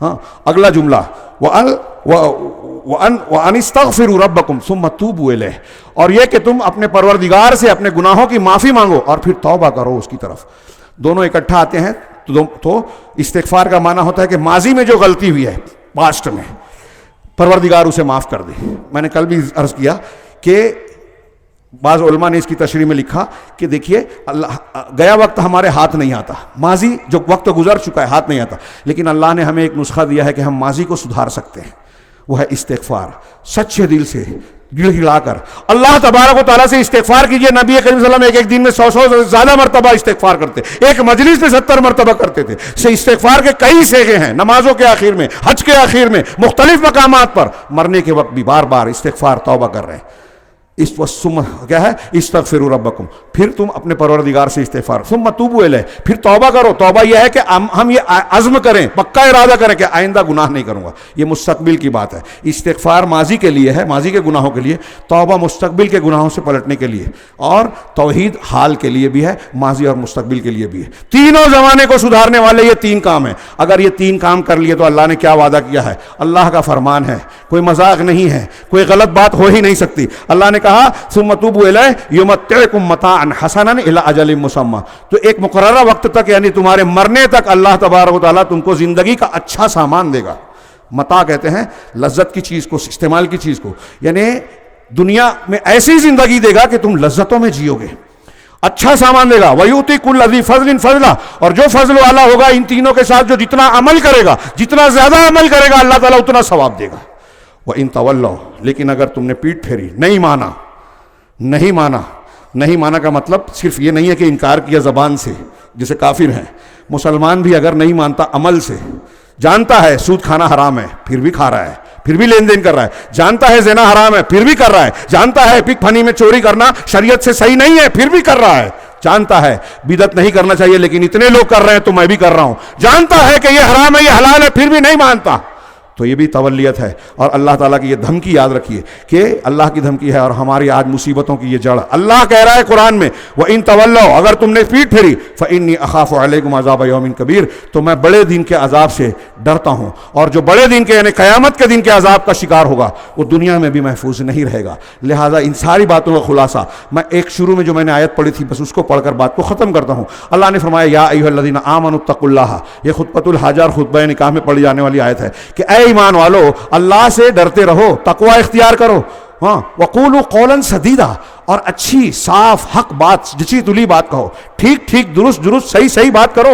اگلا جملہ, وَأَنِ اسْتَغْفِرُوا رَبَّكُمْ ثُمَّ تُوبُوا إِلَيْهِ, اور یہ کہ تم اپنے پروردگار سے اپنے گناہوں کی معافی مانگو اور پھر توبہ کرو اس کی طرف. دونوں اکٹھا آتے ہیں تو استغفار کا معنی ہوتا ہے کہ ماضی میں جو غلطی ہوئی ہے, پاسٹ میں, پروردگار اسے معاف کر دے. میں نے کل بھی عرض کیا کہ بعض علماء نے اس کی تشریح میں لکھا کہ دیکھیے, اللہ گیا وقت ہمارے ہاتھ نہیں آتا, ماضی جو وقت گزر چکا ہے ہاتھ نہیں آتا, لیکن اللہ نے ہمیں ایک نسخہ دیا ہے کہ ہم ماضی کو سدھار سکتے ہیں, وہ ہے استغفار. سچے دل سے گڑ گڑا کر اللہ تبارک و تعالیٰ سے استغفار کیجئے. نبی کریم صلی اللہ علیہ وسلم ایک دن میں 100 سے زیادہ مرتبہ استغفار کرتے, ایک مجلس میں 70 مرتبہ کرتے تھے. استغفار کے کئی صیغے ہیں, نمازوں کے آخر میں, حج کے آخر میں, مختلف مقامات پر. مرنے کے وقت بھی بار بار استغفار توبہ کر رہے ہیں. اس کیا ہے, استغفروا ربکم, پھر تم اپنے پروردگار سے استغفار, ثم توبوا الیہ, پھر توبہ کرو. توبہ یہ ہے کہ ہم یہ عزم کریں, پکا ارادہ کریں کہ آئندہ گناہ نہیں کروں گا. یہ مستقبل کی بات ہے. استغفار ماضی کے لیے ہے, ماضی کے گناہوں کے لیے. توبہ مستقبل کے گناہوں سے پلٹنے کے لیے. اور توحید حال کے لیے بھی ہے, ماضی اور مستقبل کے لیے بھی ہے. تینوں زمانے کو سدھارنے والے یہ 3 کام ہیں. اگر یہ 3 کام کر لیے تو اللہ نے کیا وعدہ کیا ہے, اللہ کا فرمان ہے, کوئی مذاق نہیں ہے, کوئی غلط بات ہو ہی نہیں سکتی. اللہ نے کہا ثم توبوا الیہ یمتعکم متاعا حسنا الی اجل مسمى, تو ایک مقررہ وقت تک, یعنی تمہارے مرنے تک اللہ تبارک و تعالیٰ تم کو زندگی کا اچھا سامان دے گا. متاع کہتے ہیں لذت کی چیز کو, استعمال کی چیز کو, یعنی دنیا میں ایسی زندگی دے گا کہ تم لذتوں میں جیو گے. اچھا سامان دے گا. وَيُؤْتِي كُلَّ ذِي فَضْلٍ فَضْلًا, اور جو فضل والا ہوگا ان تینوں کے ساتھ, جو جتنا عمل کرے گا, جتنا زیادہ عمل کرے گا, اللہ تعالیٰ اتنا ثواب دے گا. وَإِن تَوَلَّوْا, لیکن اگر تم نے پیٹ پھیری, نہیں مانا. نہیں مانا کا مطلب صرف یہ نہیں ہے کہ انکار کیا زبان سے, جیسے کافر ہیں. مسلمان بھی اگر نہیں مانتا عمل سے, جانتا ہے سود کھانا حرام ہے پھر بھی کھا رہا ہے, پھر بھی لین دین کر رہا ہے, جانتا ہے زنا حرام ہے پھر بھی کر رہا ہے, جانتا ہے پک پھنی میں چوری کرنا شریعت سے صحیح نہیں ہے پھر بھی کر رہا ہے, جانتا ہے بدعت نہیں کرنا چاہیے لیکن اتنے لوگ کر رہے ہیں تو میں بھی کر رہا ہوں, جانتا ہے کہ یہ حرام ہے یہ حلال ہے پھر بھی نہیں مانتا, تو یہ بھی تولیت ہے. اور اللہ تعالیٰ کی یہ دھمکی یاد رکھیے کہ اللہ کی دھمکی ہے اور ہماری آج مصیبتوں کی یہ جڑ. اللہ کہہ رہا ہے قرآن میں, وَإِن تَوَلَّوْا, اگر تم نے پیٹ پھیری, فَإِنِّي أَخَافُ عَلَيْكُمْ عَذَابَ يَوْمٍ كَبِيرٍ, تو میں بڑے دن کے عذاب سے ڈرتا ہوں, اور جو بڑے دن کے یعنی قیامت کے دن کے عذاب کا شکار ہوگا وہ دنیا میں بھی محفوظ نہیں رہے گا. لہٰذا ان ساری باتوں کا خلاصہ میں ایک شروع میں جو میں نے آیت پڑھی تھی بس اس کو پڑھ کر بات کو ختم کرتا ہوں. اللہ نے فرمایا یا ایھا الذین آمنوا اتقوا اللہ, یہ خطبۃ الحاجہ اور خطبہ نکاح میں پڑھی جانے والی آیت ہے کہ اے ایمان والو اللہ سے ڈرتے رہو, تقوی اختیار کرو. ہاں, وقولوا قولا سدیدا, اور اچھی صاف حق بات, جچی تلی بات کہو, ٹھیک درست صحیح بات کرو.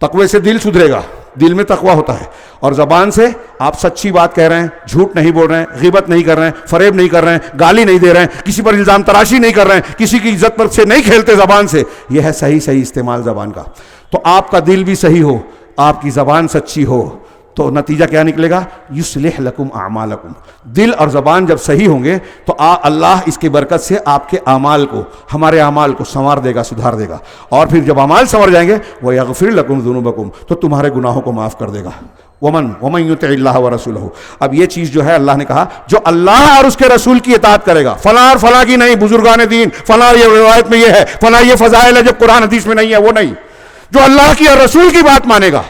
تقوی سے دل سدھرے گا, دل میں تقوی ہوتا ہے, اور زبان سے آپ سچی بات کہہ رہے ہیں, جھوٹ نہیں بول رہے ہیں, غیبت نہیں کر رہے ہیں, فریب نہیں کر رہے ہیں, گالی نہیں دے رہے ہیں, کسی پر الزام تراشی نہیں کر رہے ہیں, کسی کی عزت پر سے نہیں کھیلتے زبان سے. یہ ہے صحیح استعمال زبان کا. تو آپ کا دل بھی صحیح ہو, آپ کی زبان سچی ہو, تو نتیجہ کیا نکلے گا, یصلح لکم اعمالکم. دل اور زبان جب صحیح ہوں گے تو اللہ اس کی برکت سے آپ کے اعمال کو, ہمارے اعمال کو سنوار دے گا, سدھار دے گا. اور پھر جب اعمال سنور جائیں گے, وَيَغْفِرْ لَكُمْ ذُنُوبَكُمْ, تو تمہارے گناہوں کو معاف کر دے گا. وَمَن يُطِعِ اللَّهَ وَرَسُولَهُ. اب یہ چیز جو ہے اللہ نے کہا جو اللہ اور اس کے رسول کی اطاعت کرے گا, فلاں اور فلاں کی نہیں, بزرگان دین فلاں یہ روایت میں یہ ہے, فلاں یہ فضائل ہے جو قرآن حدیث میں نہیں ہے, وہ نہیں, جو اللہ کی اور رسول کی بات مانے گا,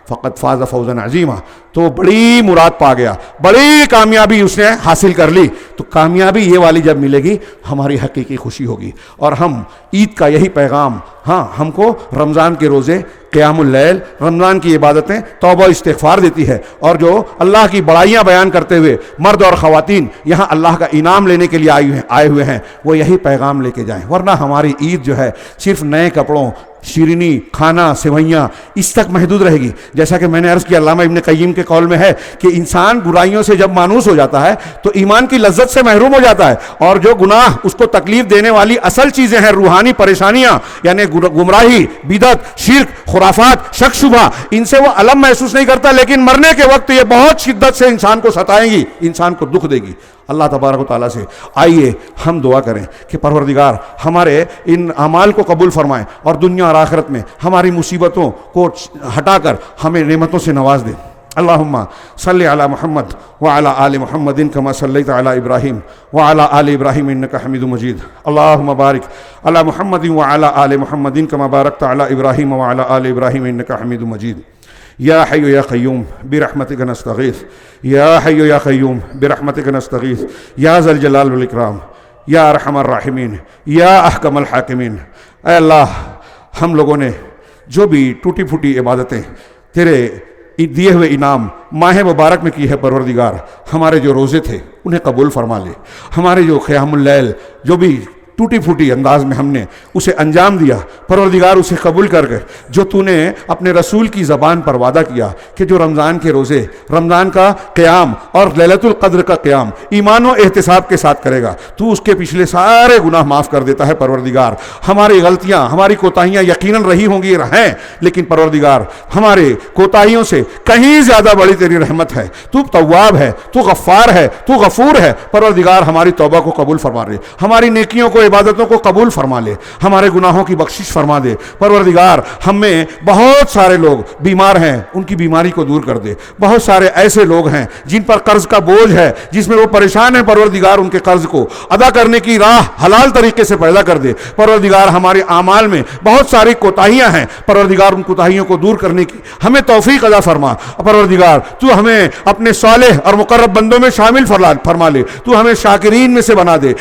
فقط فاز فوزا عظیما, تو بڑی مراد پا گیا, بڑی کامیابی اس نے حاصل کر لی. تو کامیابی یہ والی جب ملے گی ہماری حقیقی خوشی ہوگی. اور ہم عید کا یہی پیغام, ہاں ہم کو رمضان کے روزے, قیام اللیل, رمضان کی عبادتیں, توبہ استغفار دیتی ہے. اور جو اللہ کی بڑائیاں بیان کرتے ہوئے مرد اور خواتین یہاں اللہ کا انعام لینے کے لیے آئے ہوئے ہیں, وہ یہی پیغام لے کے جائیں. ورنہ ہماری عید جو ہے صرف نئے کپڑوں, شیرینی, کھانا, سوئیاں, اس تک محدود رہے گی. جیسا کہ میں نے عرض کیا, علامہ ابن قیم کے قول میں ہے کہ انسان برائیوں سے جب مانوس ہو جاتا ہے تو ایمان کی لذت سے محروم ہو جاتا ہے, اور جو گناہ اس کو تکلیف دینے والی اصل چیزیں ہیں, روحانی پریشانیاں یعنی گمراہی, بدعت, شرک, خرافات, شک شبہ, ان سے وہ الم محسوس نہیں کرتا, لیکن مرنے کے وقت یہ بہت شدت سے انسان کو ستائیں گی, انسان کو دکھ دے گی. اللہ تبارک و تعالیٰ سے آئیے ہم دعا کریں کہ پروردگار ہمارے ان اعمال کو قبول فرمائیں, اور دنیا اور آخرت میں ہماری مصیبتوں کو ہٹا کر ہمیں نعمتوں سے نواز دیں. اللہم صلی علی محمد وعلی آل محمد کما صلیت علی ابراہیم وعلی آل ابراہیم انک حمید مجید. اللہم بارک علی محمد وعلی آل محمد کما بارکت علی ابراہیم وعلی آل ابراہیم انک حمید مجید. یا حی یا قیوم برحمتک نستغیث, یا حی یا قیوم برحمتک نستغیث, یا ذا الجلال والاکرام, یا ارحم الراحمین, یا احکم الحاکمین. اے اللہ, ہم لوگوں نے جو بھی ٹوٹی پھوٹی عبادتیں تیرے دیے ہوئے انعام ماہ مبارک میں کی ہے, پروردگار ہمارے جو روزے تھے انہیں قبول فرما لے, ہمارے جو قیام اللیل, جو بھی ٹوٹی پھوٹی انداز میں ہم نے اسے انجام دیا، پروردگار اسے قبول کر گئے، جو تو نے اپنے رسول کی زبان پر وعدہ کیا کہ جو رمضان کے روزے، رمضان کا قیام اور لیلۃ القدر کا قیام ایمان و احتساب کے ساتھ کرے گا، تو اس کے پچھلے سارے گناہ معاف کر دیتا ہے۔ پروردگار ہماری غلطیاں، ہماری کوتاہیاں یقیناً رہی ہوں گی، ہیں، لیکن پروردگار ہمارے کوتاہیوں سے کہیں زیادہ بڑی تیری رحمت ہے، تو تواب ہے، تو غفار ہے، تو غفور ہے۔ پروردگار ہماری توبہ کو قبول فرما لے، ہماری نیکیوں کو، عبادتوں کو قبول فرما لے، ہمارے گناہوں کی بخشش فرما دے۔ پروردگار ہم میں بہت سارے لوگ بیمار ہیں، ان کی بیماری کو دور کر دے۔ بہت سارے ایسے لوگ ہیں جن پر قرض کا بوجھ ہے، جس میں وہ پریشان ہیں، پروردگار ان کے قرض کو ادا کرنے کی راہ حلال طریقے سے پیدا کر دے۔ پروردگار ہمارے اعمال میں بہت ساری کوتاہیاں ہیں، پروردگار ان کوتاہیوں کو دور کرنے کی ہمیں توفیق عطا فرما۔ پروردگار تو ہمیں اپنے صالح اور مقرب بندوں میں شامل فرما لے، تو ہمیں شاکرین میں سے بنا دے،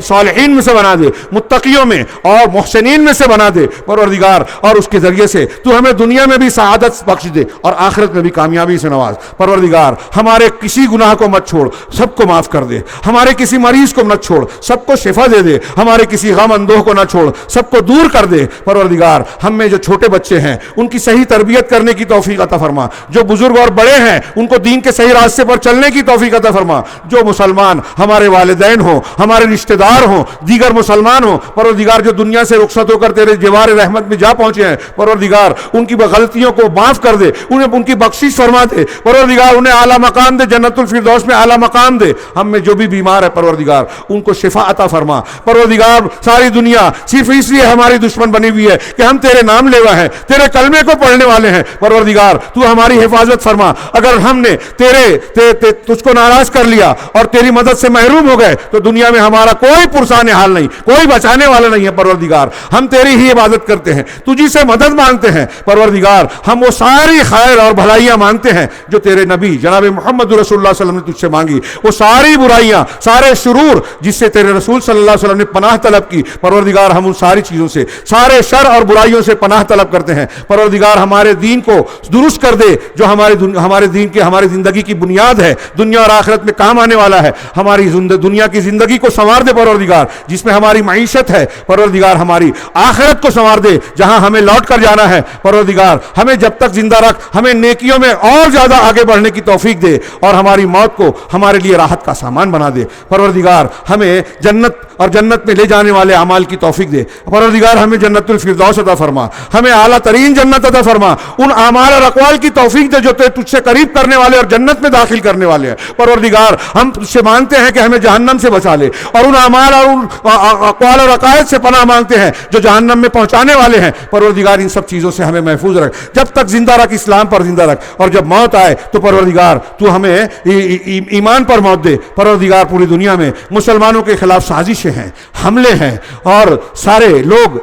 صالحین میں سے بنا دے، متقیوں میں اور محسنین میں سے بنا دے پروردگار، اور اس کے ذریعے سے تو ہمیں دنیا میں بھی سعادت بخش دے اور آخرت میں بھی کامیابی سے نواز۔ پروردگار ہمارے کسی گناہ کو مت چھوڑ، سب کو معاف کر دے، ہمارے کسی مریض کو مت چھوڑ، سب کو شفا دے دے، ہمارے کسی غم اندوہ کو نہ چھوڑ، سب کو دور کر دے۔ پروردگار ہم میں جو چھوٹے بچے ہیں ان کی صحیح تربیت کرنے کی توفیق عطا فرما، جو بزرگ اور بڑے ہیں ان کو دین کے صحیح راستے پر چلنے کی توفیق عطا فرما، جو مسلمان ہمارے والدین ہوں، ہمارے رشتہ دار ہوں، دیگر مسلمان ہوں، پروردگار جو دنیا سے رخصت ہو کر تیرے جوار رحمت میں جا پہنچے ہیں، پروردگار ان کی غلطیوں کو معاف کر دے، انہیں ان کی بخشش فرما دے، پروردگار انہیں اعلیٰ مقام دے، جنت الفردوس میں اعلیٰ مقام دے۔ ہم میں جو بھی بیمار ہے پروردگار ان کو شفا عطا فرما۔ پروردگار ساری دنیا صرف اس لیے ہماری دشمن بنی ہوئی ہے کہ ہم تیرے نام لیوا ہیں، تیرے کلمے کو پڑھنے والے ہیں، پروردگار تو ہماری حفاظت فرما۔ اگر ہم نے تجھ کو ناراض کر لیا اور تیری مدد سے محروم ہو گئے تو دنیا میں ہمارا کوئی پرسان حال نہیں، کوئی بچانے والا نہیں ہے۔ پروردگار ہم تیری ہی عبادت کرتے ہیں، تجھی سے مدد مانگتے ہیں۔ پروردگار ہم وہ ساری خیر اور بھلائیاں مانگتے ہیں جو تیرے نبی جناب محمد رسول اللہ صلی اللہ علیہ وسلم نے تجھ سے مانگی، وہ ساری برائیاں، سارے شرور جس سے تیرے رسول صلی اللہ علیہ وسلم نے پناہ طلب کی، پروردگار ہم ان ساری چیزوں سے، سارے شر اور برائیوں سے پناہ طلب کرتے ہیں۔ پروردگار ہمارے دین کو درست کر دے جو ہمارے دین کے، ہماری زندگی کی بنیاد ہے، دنیا اور آخرت میں کام آنے والا ہے۔ ہماری دنیا کی زندگی کو سنوار دے پروردگار، جس میں ہماری معیشت ہے، پروردگار ہماری آخرت کو سنوار دے جہاں ہمیں لوٹ کر جانا ہے۔ پروردگار ہمیں جب تک زندہ رکھ، ہمیں نیکیوں میں اور زیادہ آگے بڑھنے کی توفیق دے اور ہماری موت کو ہمارے لیے راحت کا سامان بنا دے۔ پروردگار ہمیں جنت اور جنت میں لے جانے والے اعمال کی توفیق دے۔ پروردگار ہمیں جنت الفردوس عطا فرما، ہمیں اعلیٰ ترین جنت عطا فرما، ان اعمال اور اقوال کی توفیق دے جو تجھ سے قریب کرنے والے اور جنت میں داخل کرنے والے ہیں۔ پروردگار ہم تجھ سے مانگتے ہیں کہ ہمیں جہنم سے بچا لے، اور ان اعمال اور ان اقوال اور عقائد سے پناہ مانگتے ہیں جو جہنم میں پہنچانے والے ہیں۔ پروردگار ان سب چیزوں سے ہمیں محفوظ رکھ، جب تک زندہ رکھ، اسلام پر زندہ رکھ، اور جب موت آئے تو پروردگار تو ہمیں ایمان پر موت دے۔ پروردگار پوری دنیا میں مسلمانوں کے خلاف سازشیں ہیں، حملے ہیں، اور سارے لوگ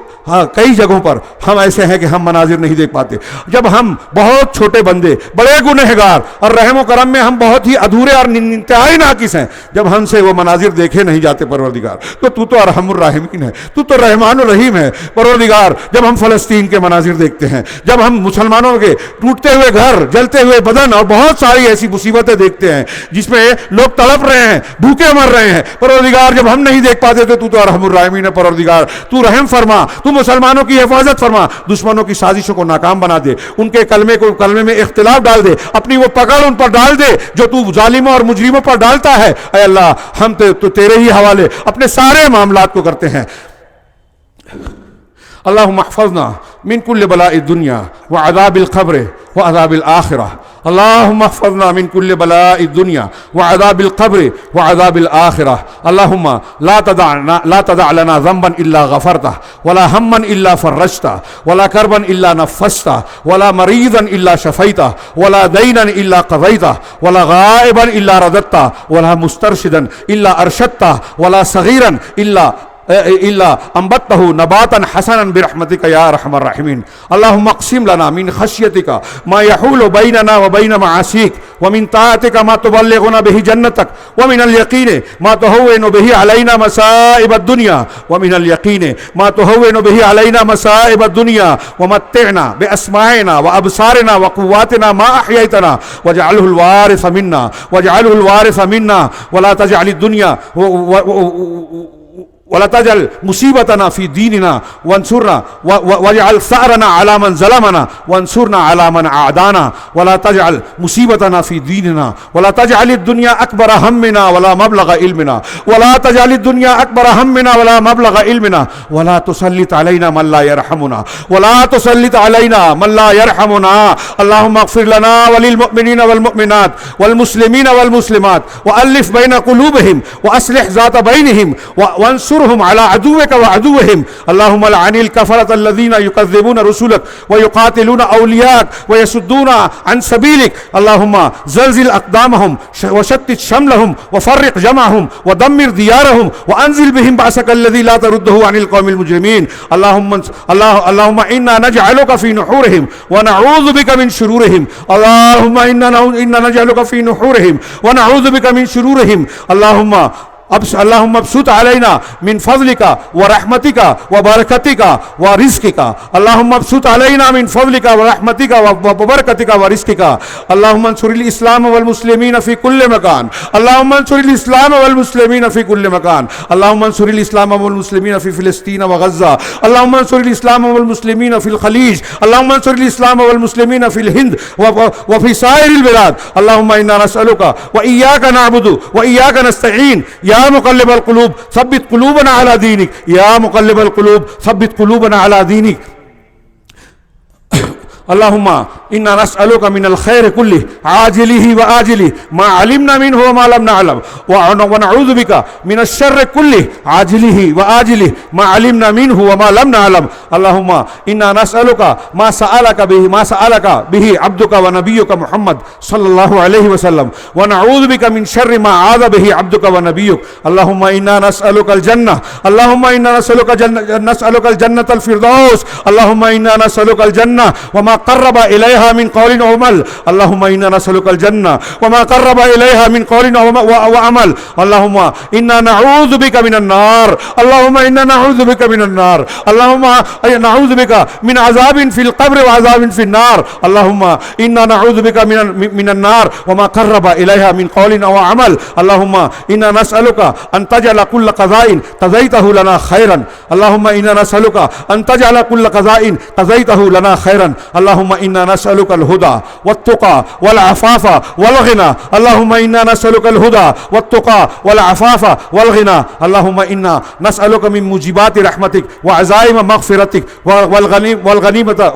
کئی جگہوں پر ہم ایسے ہیں کہ ہم مناظر نہیں دیکھ پاتے۔ جب ہم بہت چھوٹے بندے، بڑے گنہگار، اور رحم و کرم میں ہم بہت ہی ادھورے اور انتہائی ناقص ہیں، جب ہم سے وہ مناظر دیکھے نہیں جاتے پروردگار، تو ارحم الراحمین ہے، تو رحمان الرحیم ہے۔ پروردگار جب ہم فلسطین کے مناظر دیکھتے ہیں، جب ہم مسلمانوں کے ٹوٹتے ہوئے گھر، جلتے ہوئے بدن اور بہت ساری ایسی مصیبتیں دیکھتے ہیں جس میں لوگ تڑپ رہے ہیں، بھوکے مر رہے ہیں، پروردگار جب ہم نہیں دیکھ پاتے تو ارحم الراحمین ہے۔ پروردگار تو رحم فرما، تو مسلمانوں کی حفاظت فرما، دشمنوں کی سازشوں کو ناکام بنا دے، ان کے کلمے میں اختلاف ڈال دے، اپنی وہ پکڑ ان پر ڈال دے جو تو ظالموں اور مجرموں پر ڈالتا ہے۔ اے اللہ ہم تو تیرے ہی حوالے اپنے سارے معاملات کو کرتے ہیں۔ اللہم احفظنا من كل بلاء الدنيا وعذاب القبر وعذاب الآخرة، اللهم احفظنا من كل بلاء الدنيا وعذاب القبر وعذاب الآخرة، اللهم لا تدع لنا ذنبا إلا غفرته، ولا هما إلا فرجته، ولا كربا إلا نفسته، ولا مريضا إلا شفيته، ولا دينا إلا قضيته، ولا غائبا إلا رددته، ولا مسترشدا إلا أرشدته، ولا صغيرا إلا انبته نباتا حسنا برحمتك يا ارحم الراحمين، اللهم اقسم لنا من خشيتك ما يحول بيننا وبين معاصيك، ومن طاعتك ما تبلغنا به جنتك، ومن اليقين ما تهون به علينا مصائب الدنيا، ومن اليقين ما تهون به علينا مصائب الدنيا، ومتعنا بأسماعنا وأبصارنا وقواتنا ما أحييتنا، واجعله الوارث منا ولا تجعل الدنيا ولا تجعل مصيبتنا في ديننا وانصرنا واجعل ثأرنا على من ظلمنا وانصرنا على من أعدانا ولا تجعل مصيبتنا في ديننا ولا تجعل الدنيا أكبر همنا ولا مبلغ علمنا ولا تجعل الدنيا أكبر همنا ولا مبلغ علمنا ولا تسلط علينا من لا يرحمنا ولا تسلط علينا من لا يرحمنا. اللهم اغفر لنا وللمؤمنين والمؤمنات والمسلمين والمسلمات وألف بين قلوبهم وأصلح ذات بينهم وانصرهم على عدوك وعدوهم. اللهم لعن الكفرة الذين يكذبون رسلك ويقاتلون أولياءك ويصدون عن سبيلك. اللهم زلزل أقدامهم وشتت شملهم وفرق جمعهم ودمر ديارهم وأنزل بهم بأسك الذي لا ترده عن القوم المجرمين. اللهم إنا نجعلك في نحورهم ونعوذ بك من شرورهم. اللهم إنا نجعلك في نحورهم ونعوذ بك من شرورهم. اللهم ابسط علينا من فضلك ورحمتك وبركتك ورزقك. اللهم ابسط علينا من فضلك ورحمتك وبركتك ورزقك. اللهم انصر الإسلام والمسلمين في كل مكان. اللهم انصر الإسلام والمسلمين في كل مكان. اللهم انصر الإسلام والمسلمين في فلسطين وغزة. اللهم انصر الإسلام والمسلمين في الخليج. اللهم انصر الإسلام والمسلمين في الهند وفي سائر البلاد. اللهم إنا نسألك وإياك نعبد وإياك نستعين. يا مقلب القلوب ثبت قلوبنا على دينك. يا مقلب القلوب ثبت قلوبنا على دينك. اللهم إنا نسألك من الخير كله عاجله وآجله ما علمنا منه وما لم نعلم ونعوذ بك من الشر كله عاجله وآجله ما علمنا منه وما لم نعلم. اللهم إنا نسألك ما سألك به عبدك ونبيك محمد صلى الله عليه وسلم ونعوذ بك من شر ما عاذ به عبدك ونبيك. اللهم إنا نسألك الجنة. اللهم إنا نسألك الجنة الفردوس. اللهم إنا نسألك الجنة وما قرب إليها من قول وعمل. اللهم إنا نسألك الجنة وما قرب إليها من قول وعمل. اللهم إنا نعوذ بك من النار. اللهم إنا نعوذ بك من النار. اللهم نعوذ بك من عذاب في القبر وعذاب في النار. اللهم إنا نعوذ بك من النار وما قرب إليها من قول أو عمل. اللهم إنا نسألك أن تجعل كل قضاء قضيته لنا خيرا. اللهم إنا نسألك أن تجعل كل قضاء قضيته لنا خيرا. اللهم إنا نسألك الهدى والتقى والعفاف والغنى. اللهم إنا نسألك الهدى والتقى والعفاف والغنى. اللهم إنا نسألك من موجبات رحمتك وعزائم مغفرتك والغنيمة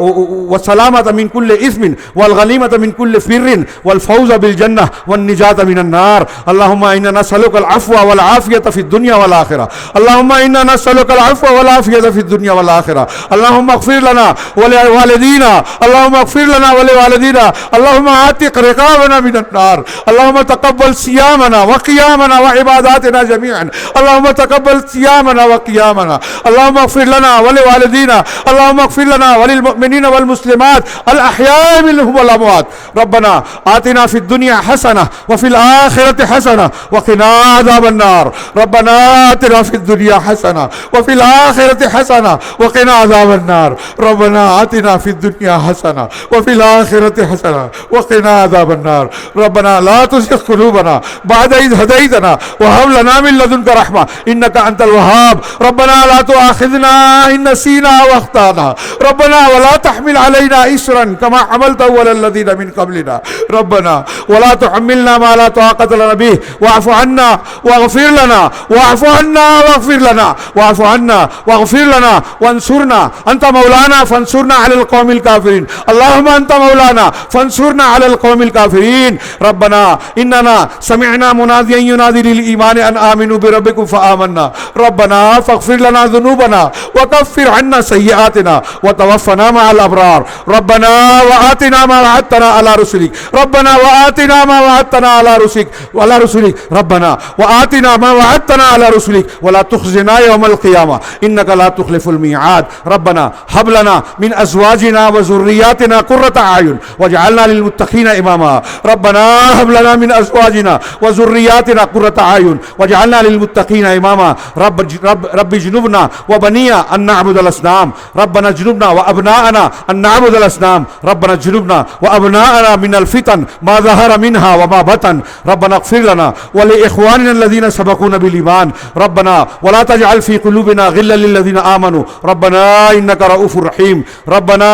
والسلامة من كل إثم والغنيمة من كل فر والفوز بالجنة والنجاة من النار. اللهم إنا نسألك العفو والعافية في الدنيا والآخرة. اللهم إنا نسألك العفو والعافية في الدنيا والآخرة. اللهم اغفر لنا ولوالدينا. اللهم اغفر لنا ولوالدينا. اللهم اعتق رقابنا من النار. اللهم تقبل صيامنا وقيامنا وعباداتنا جميعا. اللهم تقبل صيامنا وقيامنا. اللهم اغفر لنا ولوالدينا. اللهم اغفر لنا وللمؤمنين والمسلمات الأحياء منهم والأموات. ربنا آتنا في الدنيا حسنة وفي الآخرة حسنة وقنا عذاب النار. ربنا آتنا في الدنيا حسنة وفي الآخرة حسنة وقنا عذاب النار. ربنا آتنا في الدنيا حسنة وفي الآخرة حسنة وقنا عذاب النار. ربنا لا تزغ قلوبنا بعد إذ هديتنا وهب لنا من لدنك رحمة إنك أنت الوهاب. ربنا لا تؤاخذنا إن نسينا واخطأنا. ربنا ولا تحمل علينا إصرا كما حملته على الذين من قبلنا. ربنا ولا تحملنا ما لا طاقة لنا به واعف عنا واغفر لنا. واعف عنا واغفر لنا. واعف عنا واغفر لنا وانصرنا. أنت مولانا فانصرنا على القوم الكافرين. اللهم أنت مولانا فانصرنا على القوم الكافرين. ربنا إننا سمعنا مناديا ينادي للإيمان أن آمنوا بربكم فآمنا. ربنا فاغفر لنا ذنوبنا وكفر عنا سيئاتنا وتوفنا مع الأبرار. ربنا وآتنا ما وعدتنا على رسلك. ربنا وآتنا ما وعدتنا على رسلك. ربنا وآتنا ما وعدتنا على رسلك ولا تخزنا يوم القيامة إنك لا تخلف الميعاد. ربنا هب لنا من أزواجنا وذرياتنا قرة قرة أعين واجعلنا للمتقين إماما ربنا هب لنا من أزواجنا وذرياتنا قرة أعين واجعلنا للمتقين إماما رب اجنبنا وبنينا أن نعبد الأصنام ربنا اجنبنا وأبناءنا أن نعبد الأصنام ربنا اجنبنا وأبناءنا من الفتن ما ظهر منها وما بطن ربنا اغفر لنا ولإخواننا الذين سبقونا بالإيمان ربنا ولا تجعل في قلوبنا غلا للذين آمنوا ربنا إنك رؤوف رحيم ربنا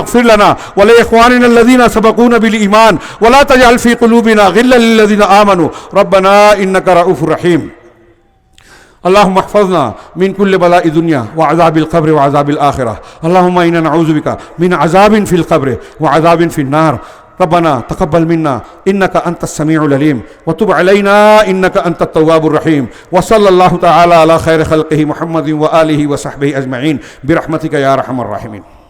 اغفر لنا ولإخواننا الذين سبقونا بالإيمان ولا تجعل في قلوبنا غلا للذين آمنوا ربنا إنك رؤوف رحيم اللهم احفظنا من كل بلاء الدنيا وعذاب القبر وعذاب الآخرة اللهم إنا نعوذ بك من عذاب في القبر وعذاب في النار ربنا تقبل منا إنك أنت السميع العليم وتب علينا إنك أنت التواب الرحيم وصلى الله تعالى على خير خلقه محمد وآله وصحبه أجمعين برحمتك يا أرحم الراحمين.